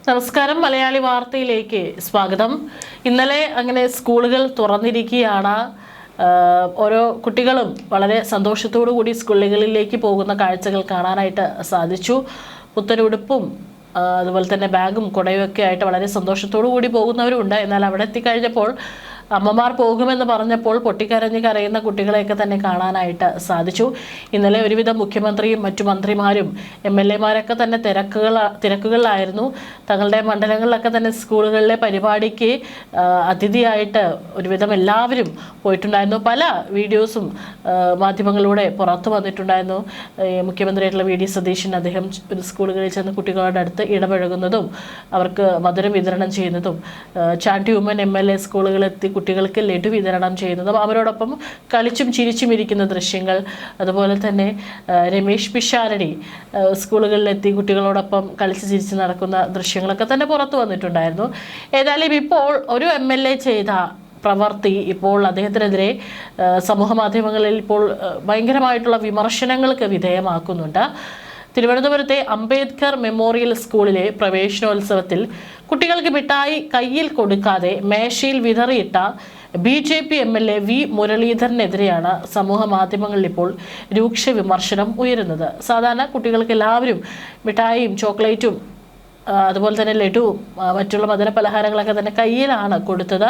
നമസ്കാരം, മലയാളി വാർത്തയിലേക്ക് സ്വാഗതം. ഇന്നലെ അങ്ങനെ സ്കൂളുകൾ തുറന്നിരിക്കുകയാണ്. ഓരോ കുട്ടികളും വളരെ സന്തോഷത്തോടു കൂടി സ്കൂളുകളിലേക്ക് പോകുന്ന കാഴ്ചകൾ കാണാനായിട്ട് സാധിച്ചു. പുത്തനുടുപ്പും അതുപോലെ തന്നെ ബാഗും കുടയും ഒക്കെ ആയിട്ട് വളരെ സന്തോഷത്തോടു കൂടി പോകുന്നവരുണ്ട്. എന്നാൽ അവിടെ എത്തിക്കഴിഞ്ഞപ്പോൾ അമ്മമാർ പോകുമെന്ന് പറഞ്ഞപ്പോൾ പൊട്ടിക്കരഞ്ഞ് കരയുന്ന കുട്ടികളെയൊക്കെ തന്നെ കാണാനായിട്ട് സാധിച്ചു. ഇന്നലെ ഒരുവിധം മുഖ്യമന്ത്രിയും മറ്റു മന്ത്രിമാരും MLA-മാരൊക്കെ തന്നെ തിരക്കുകളിലായിരുന്നു. തങ്ങളുടെ മണ്ഡലങ്ങളിലൊക്കെ തന്നെ സ്കൂളുകളിലെ പരിപാടിക്ക് അതിഥിയായിട്ട് ഒരുവിധം എല്ലാവരും പോയിട്ടുണ്ടായിരുന്നു. പല വീഡിയോസും മാധ്യമങ്ങളിലൂടെ പുറത്തു വന്നിട്ടുണ്ടായിരുന്നു. മുഖ്യമന്ത്രിയായിട്ടുള്ള VD സതീശൻ അദ്ദേഹം ഒരു സ്കൂളുകളിൽ ചെന്ന് കുട്ടികളുടെ അടുത്ത് ഇടപഴകുന്നതും അവർക്ക് മധുരം വിതരണം ചെയ്യുന്നതും, ചാണ്ടി ഉമ്മൻ MLA സ്കൂളുകളെത്തി കുട്ടികൾക്ക് ലഡു വിതരണം ചെയ്യുന്നതും അവരോടൊപ്പം കളിച്ചും ചിരിച്ചും ഇരിക്കുന്ന ദൃശ്യങ്ങൾ, അതുപോലെ തന്നെ രമേശ് പിഷാരടി സ്കൂളുകളിലെത്തി കുട്ടികളോടൊപ്പം കളിച്ച് ചിരിച്ച് നടക്കുന്ന ദൃശ്യങ്ങളൊക്കെ തന്നെ പുറത്തു വന്നിട്ടുണ്ടായിരുന്നു. ഏതായാലും ഇപ്പോൾ ഒരു MLA ചെയ്ത പ്രവൃത്തി ഇപ്പോൾ അദ്ദേഹത്തിനെതിരെ സമൂഹ മാധ്യമങ്ങളിൽ ഇപ്പോൾ ഭയങ്കരമായിട്ടുള്ള വിമർശനങ്ങൾക്ക് വിധേയമാക്കുന്നുണ്ട്. തിരുവനന്തപുരത്തെ അംബേദ്കർ മെമ്മോറിയൽ സ്കൂളിലെ പ്രവേശനോത്സവത്തിൽ കുട്ടികൾക്ക് മിഠായി കയ്യിൽ കൊടുക്കാതെ മേശയിൽ വിതറിയിട്ട BJP MLA V മുരളീധരനെതിരെയാണ് സമൂഹ മാധ്യമങ്ങളിൽ ഇപ്പോൾ രൂക്ഷ വിമർശനം ഉയരുന്നത്. സാധാരണ കുട്ടികൾക്ക് എല്ലാവരും മിഠായിയും ചോക്ലേറ്റും അതുപോലെ തന്നെ ലഡുവും മറ്റുള്ള മധുര പലഹാരങ്ങളൊക്കെ തന്നെ കയ്യിലാണ് കൊടുത്തത്.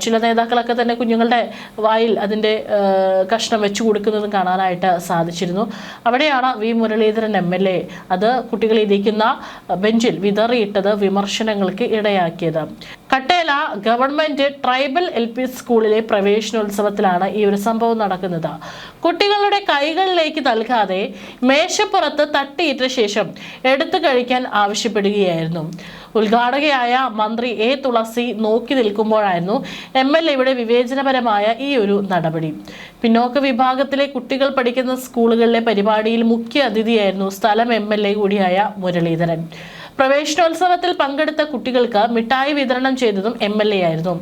ചില നേതാക്കളൊക്കെ തന്നെ കുഞ്ഞുങ്ങളുടെ വായിൽ അതിൻ്റെ കഷ്ണം വെച്ചു കൊടുക്കുന്നതും കാണാനായിട്ട് സാധിച്ചിരുന്നു. അവിടെയാണ് V മുരളീധരൻ MLA അത് കുട്ടികൾ ഇരിക്കുന്ന ബെഞ്ചിൽ വിതറിയിട്ടത് വിമർശനങ്ങൾക്ക് ഇടയാക്കിയത്. കട്ടേല ഗവൺമെന്റ് ട്രൈബൽ LP സ്കൂളിലെ പ്രവേശനോത്സവത്തിലാണ് ഈ ഒരു സംഭവം നടക്കുന്നത്. കുട്ടികളുടെ കൈകളിലേക്ക് നൽകാതെ മേശപ്പുറത്ത് തട്ടിയിട്ട ശേഷം എടുത്തു കഴിക്കാൻ ആവശ്യപ്പെടുകയായിരുന്നു. ഉദ്ഘാടകയായ മന്ത്രി A തുളസി നോക്കി നിൽക്കുമ്പോഴായിരുന്നു MLAയുടെ വിവേചനപരമായ ഈ ഒരു നടപടി. പിന്നോക്ക വിഭാഗത്തിലെ കുട്ടികൾ പഠിക്കുന്ന സ്കൂളുകളിലെ പരിപാടിയിൽ മുഖ്യ അതിഥിയായിരുന്നു സ്ഥലം MLA കൂടിയായ മുരളീധരൻ. പ്രവേശനോത്സവത്തിൽ പങ്കെടുത്ത കുട്ടികൾക്ക് മിഠായി വിതരണം ചെയ്തതും MLA ആയിരുന്നു.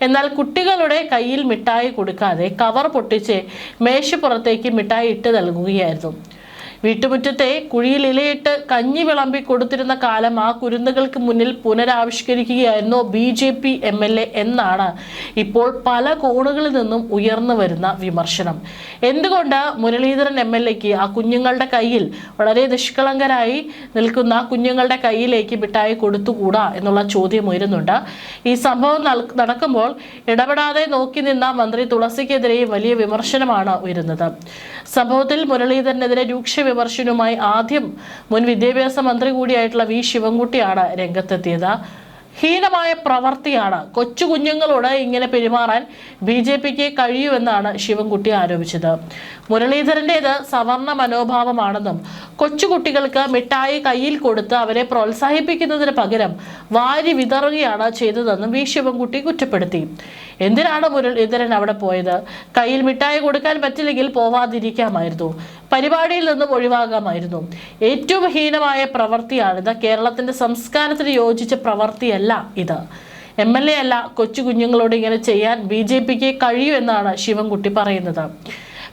എന്നാൽ കുട്ടികളുടെ കയ്യിൽ മിഠായി കൊടുക്കാതെ കവർ പൊട്ടിച്ച് മേശപ്പുറത്തേക്ക് മിഠായി ഇട്ട് നൽകുകയായിരുന്നു. വീട്ടുമുറ്റത്തെ കുഴിയിൽ ഇലയിട്ട് കഞ്ഞി വിളമ്പി കൊടുത്തിരുന്ന കാലം ആ കുരുന്നുകൾക്ക് മുന്നിൽ പുനരാവിഷ്കരിക്കുകയായിരുന്നു BJP MLA എന്നാണ് ഇപ്പോൾ പല കോണുകളിൽ നിന്നും ഉയർന്നു വരുന്ന വിമർശനം. എന്തുകൊണ്ട് മുരളീധരൻ MLAക്ക് ആ കുഞ്ഞുങ്ങളുടെ കയ്യിൽ, വളരെ നിഷ്കളങ്കരായി നിൽക്കുന്ന കുഞ്ഞുങ്ങളുടെ കയ്യിലേക്ക് മിഠായി കൊടുത്തുകൂടാ എന്നുള്ള ചോദ്യം ഉയരുന്നുണ്ട്. ഈ സംഭവം നടക്കുമ്പോൾ ഇടപെടാതെ നോക്കി നിന്ന മന്ത്രി തുളസിക്കെതിരെയും വലിയ വിമർശനമാണ് ഉയരുന്നത്. സംഭവത്തിൽ മുരളീധരനെതിരെ രൂക്ഷ വിമർശനവുമായി ആദ്യം മുൻ വിദ്യാഭ്യാസ മന്ത്രി കൂടിയായിട്ടുള്ള V ശിവൻകുട്ടിയാണ് രംഗത്തെത്തിയത്. ഹീനമായ പ്രവൃത്തിയാണ്, കൊച്ചു കുഞ്ഞുങ്ങളോട് ഇങ്ങനെ പെരുമാറാൻ BJPക്ക് കഴിയുമെന്നാണ് ശിവൻകുട്ടി ആരോപിച്ചത്. മുരളീധരൻ്റേത് സവർണ മനോഭാവമാണെന്നും കൊച്ചുകുട്ടികൾക്ക് മിഠായി കയ്യിൽ കൊടുത്ത് അവരെ പ്രോത്സാഹിപ്പിക്കുന്നതിന് പകരം വാരി വിതറുകയാണ് ചെയ്തതെന്നും V ശിവൻകുട്ടി കുറ്റപ്പെടുത്തി. എന്തിനാണ് മുരളീധരൻ അവിടെ പോയത്? കയ്യിൽ മിഠായി കൊടുക്കാൻ പറ്റില്ലെങ്കിൽ പോവാതിരിക്കാമായിരുന്നു, പരിപാടിയിൽ നിന്നും ഒഴിവാകാമായിരുന്നു. ഏറ്റവും ഹീനമായ പ്രവൃത്തിയാണിത്. കേരളത്തിന്റെ സംസ്കാരത്തിന് യോജിച്ച പ്രവൃത്തിയല്ല ഇത്. MLA അല്ല കൊച്ചു കുഞ്ഞുങ്ങളോട് ഇങ്ങനെ ചെയ്യാൻ BJPക്ക് കഴിയുമെന്നാണ് ശിവൻകുട്ടി പറയുന്നത്.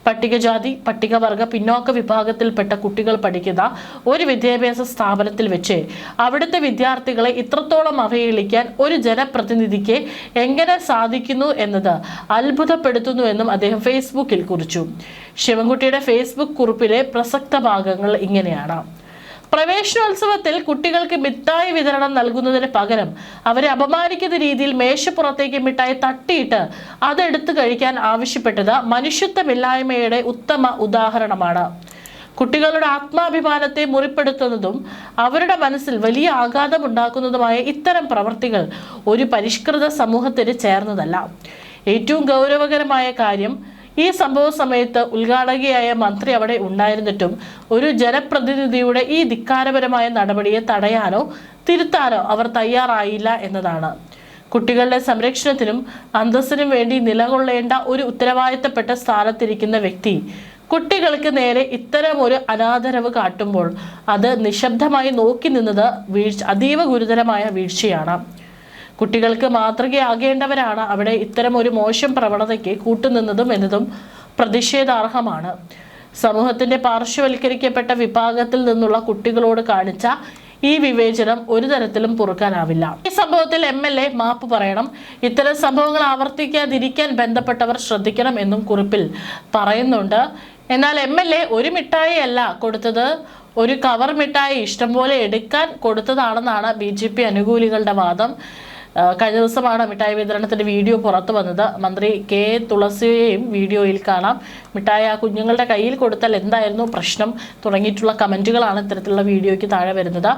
പട്ടികജാതി പട്ടികവർഗ പിന്നോക്ക വിഭാഗത്തിൽപ്പെട്ട കുട്ടികൾ പഠിക്കുന്ന ഒരു വിദ്യാഭ്യാസ സ്ഥാപനത്തിൽ വെച്ച് അവിടുത്തെ വിദ്യാർത്ഥികളെ ഇത്രത്തോളം അവഹേളിക്കാൻ ഒരു ജനപ്രതിനിധിക്ക് എങ്ങനെ സാധിക്കുന്നു എന്നത് അത്ഭുതപ്പെടുത്തുന്നുവെന്നും അദ്ദേഹം ഫേസ്ബുക്കിൽ കുറിച്ചു. ശിവൻകുട്ടിയുടെ ഫേസ്ബുക്ക് കുറിപ്പിലെ പ്രസക്ത ഭാഗങ്ങൾ ഇങ്ങനെയാണ്. പ്രവേശനോത്സവത്തിൽ കുട്ടികൾക്ക് മിഠായി വിതരണം നൽകുന്നതിന് പകരം അവരെ അപമാനിക്കുന്ന രീതിയിൽ മേശപ്പുറത്തേക്ക് മിഠായി തട്ടിയിട്ട് അതെടുത്തു കഴിക്കാൻ ആവശ്യപ്പെട്ടത് മനുഷ്യത്വമില്ലായ്മയുടെ ഉത്തമ ഉദാഹരണമാണ്. കുട്ടികളുടെ ആത്മാഭിമാനത്തെ മുറിപ്പെടുത്തുന്നതും അവരുടെ മനസ്സിൽ വലിയ ആഘാതമുണ്ടാക്കുന്നതുമായ ഇത്തരം പ്രവൃത്തികൾ ഒരു പരിഷ്കൃത സമൂഹത്തിന് ചേർന്നതല്ല. ഏറ്റവും ഗൗരവകരമായ കാര്യം, ഈ സംഭവ സമയത്ത് ഉദ്ഘാടകയായ മന്ത്രി അവിടെ ഉണ്ടായിരുന്നിട്ടും ഒരു ജനപ്രതിനിധിയുടെ ഈ ധിക്കാരപരമായ നടപടിയെ തടയാനോ തിരുത്താനോ അവർ തയ്യാറായില്ല എന്നതാണ്. കുട്ടികളുടെ സംരക്ഷണത്തിനും അന്തസ്സിനും വേണ്ടി നിലകൊള്ളേണ്ട ഒരു ഉത്തരവാദിത്തപ്പെട്ട സ്ഥാനത്തിരിക്കുന്ന വ്യക്തി കുട്ടികൾക്ക് നേരെ ഇത്തരം ഒരു അനാദരവ് കാട്ടുമ്പോൾ അത് നിശബ്ദമായി നോക്കി നിന്നത് അതീവ ഗുരുതരമായ വീഴ്ചയാണ്. കുട്ടികൾക്ക് മാതൃകയാകേണ്ടവരാണ് അവിടെ ഇത്തരം ഒരു മോശം പ്രവണതയ്ക്ക് കൂട്ടുനിന്നതും എന്നതും പ്രതിഷേധാർഹമാണ്. സമൂഹത്തിന്റെ പാർശ്വവൽക്കരിക്കപ്പെട്ട വിഭാഗത്തിൽ നിന്നുള്ള കുട്ടികളോട് കാണിച്ച ഈ വിവേചനം ഒരു തരത്തിലും പൊറുക്കാനാവില്ല. ഈ സംഭവത്തിൽ MLA മാപ്പ് പറയണം. ഇത്തരം സംഭവങ്ങൾ ആവർത്തിക്കാതിരിക്കാൻ ബന്ധപ്പെട്ടവർ ശ്രദ്ധിക്കണം എന്നും കുറിപ്പിൽ പറയുന്നുണ്ട്. എന്നാൽ MLA ഒരു മിഠായി അല്ല കൊടുത്തത്, ഒരു കവർ മിഠായി ഇഷ്ടംപോലെ എടുക്കാൻ കൊടുത്തതാണെന്നാണ് BJP അനുകൂലികളുടെ വാദം. കഴിഞ്ഞ ദിവസമാണ് മിഠായി വിതരണത്തിന്റെ വീഡിയോ പുറത്തു വന്നത്. മന്ത്രി K തുളസിയെയും വീഡിയോയിൽ കാണാം. മിഠായി ആ കുഞ്ഞുങ്ങളുടെ കയ്യിൽ കൊടുത്താൽ എന്തായിരുന്നു പ്രശ്നം തുടങ്ങിയിട്ടുള്ള കമന്റുകളാണ് ഇത്തരത്തിലുള്ള വീഡിയോയ്ക്ക് താഴെ വരുന്നത്.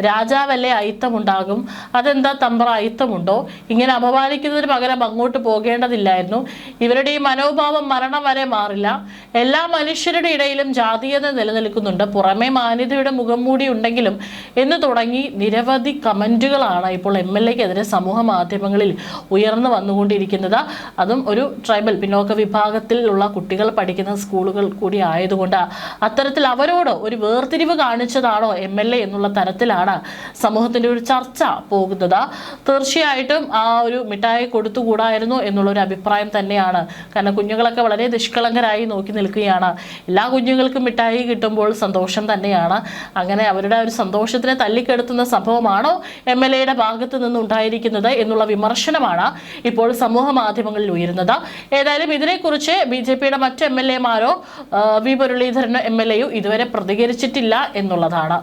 രാജാവല്ലേ അയിത്തമുണ്ടാകും, അതെന്താ തമ്പ്ര അയിത്തമുണ്ടോ? ഇങ്ങനെ അപമാനിക്കുന്നതിന് പകരം അങ്ങോട്ട് പോകേണ്ടതില്ലായിരുന്നു. ഇവരുടെ ഈ മനോഭാവം മരണം വരെ മാറില്ല. എല്ലാ മനുഷ്യരുടെ ഇടയിലും ജാതീയത നിലനിൽക്കുന്നുണ്ട്, പുറമെ മാന്യതയുടെ മുഖം മൂടി ഉണ്ടെങ്കിലും എന്ന് തുടങ്ങി നിരവധി കമന്റുകളാണ് ഇപ്പോൾ MLAക്കെതിരെ സമൂഹ മാധ്യമങ്ങളിൽ ഉയർന്നു വന്നുകൊണ്ടിരിക്കുന്നത്. അതും ഒരു ട്രൈബൽ പിന്നോക്ക വിഭാഗത്തിലുള്ള കുട്ടികൾ പഠിക്കുന്ന സ്കൂളുകൾ കൂടി ആയതുകൊണ്ട് അത്തരത്തിൽ അവരോട് ഒരു വേർതിരിവ് കാണിച്ചതാണോ MLA എന്നുള്ള തരത്തിലാണ് സമൂഹത്തിന്റെ ഒരു ചർച്ച പോകുന്നത്. തീർച്ചയായിട്ടും ആ ഒരു മിഠായി കൊടുത്തുകൂടായിരുന്നു എന്നുള്ളൊരു അഭിപ്രായം തന്നെയാണ്. കാരണം കുഞ്ഞുങ്ങളൊക്കെ വളരെ നിഷ്കളങ്കരായി നോക്കി നിൽക്കുകയാണ്. എല്ലാ കുഞ്ഞുങ്ങൾക്കും മിഠായി കിട്ടുമ്പോൾ സന്തോഷം തന്നെയാണ്. അങ്ങനെ അവരുടെ ഒരു സന്തോഷത്തിനെ തല്ലിക്കെടുത്തുന്ന സംഭവമാണോ MLAയുടെ ഭാഗത്ത് നിന്നുണ്ടായിരിക്കുന്നത് എന്നുള്ള വിമർശനമാണ് ഇപ്പോൾ സമൂഹ മാധ്യമങ്ങളിൽ ഉയരുന്നത്. ഏതായാലും ഇതിനെക്കുറിച്ച് BJPയുടെ മറ്റ് MLAമാരോ V മുരളീധരൻ MLAയോ ഇതുവരെ പ്രതികരിച്ചിട്ടില്ല എന്നുള്ളതാണ്.